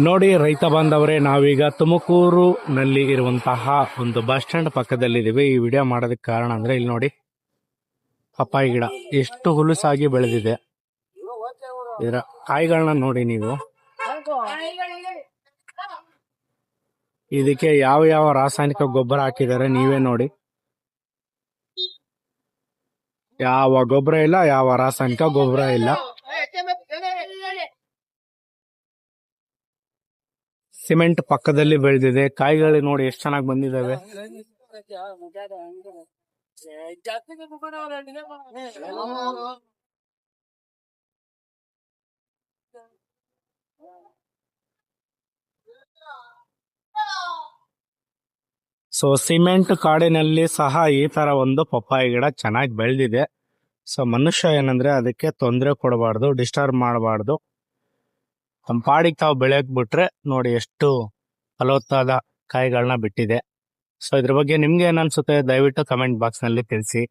ನೋಡಿ ರೈತ ಬಾಂಧವರೇ, ನಾವೀಗ ತುಮಕೂರಿನಲ್ಲಿ ಇರುವಂತಹ ಒಂದು ಬಸ್ ಸ್ಟ್ಯಾಂಡ್ ಪಕ್ಕದಲ್ಲಿದ್ದೀವಿ. ಈ ವಿಡಿಯೋ ಮಾಡೋದಕ್ಕೆ ಕಾರಣ ಅಂದ್ರೆ ಇಲ್ಲಿ ನೋಡಿ, ಪಪ್ಪಾಯಿ ಗಿಡ ಎಷ್ಟು ಹುಲುಸಾಗಿ ಬೆಳೆದಿದೆ. ಇದರ ಕಾಯಿಗಳನ್ನ ನೋಡಿ ನೀವು. ಇದಕ್ಕೆ ಯಾವ ಯಾವ ರಾಸಾಯನಿಕ ಗೊಬ್ಬರ ಹಾಕಿದ್ದಾರೆ ನೀವೇ ನೋಡಿ. ಯಾವ ಗೊಬ್ಬರ ಇಲ್ಲ, ಯಾವ ರಾಸಾಯನಿಕ ಗೊಬ್ಬರ ಇಲ್ಲ. ಸಿಮೆಂಟ್ ಪಕ್ಕದಲ್ಲಿ ಬೆಳೆದಿದೆ. ಕಾಯಿಗಳು ನೋಡಿ ಎಷ್ಟು ಚೆನ್ನಾಗಿ ಬಂದಿದ್ದಾವೆ. ಸೊ ಸಿಮೆಂಟ್ ಕಾಡಿನಲ್ಲಿ ಸಹ ಈ ತರ ಒಂದು ಪಪ್ಪಾಯಿ ಗಿಡ ಚೆನ್ನಾಗಿ ಬೆಳೆದಿದೆ. ಸೊ ಮನುಷ್ಯ ಏನಂದ್ರೆ ಅದಕ್ಕೆ ತೊಂದರೆ ಕೊಡಬಾರ್ದು, ಡಿಸ್ಟರ್ಬ್ ಮಾಡಬಾರ್ದು. ತಮ್ಮ ಪಾಡಿಗೆ ತಾವು ಬೆಳೆಯಕ್ ಬಿಟ್ರೆ ನೋಡಿ ಎಷ್ಟು ಫಲವತ್ತಾದ ಕಾಯಿಗಳನ್ನ ಬಿಟ್ಟಿದೆ. ಸೊ ಇದ್ರ ಬಗ್ಗೆ ನಿಮ್ಗೆ ಏನ್ ಅನ್ಸುತ್ತೆ ದಯವಿಟ್ಟು ಕಮೆಂಟ್ ಬಾಕ್ಸ್ ನಲ್ಲಿ ತಿಳಿಸಿ.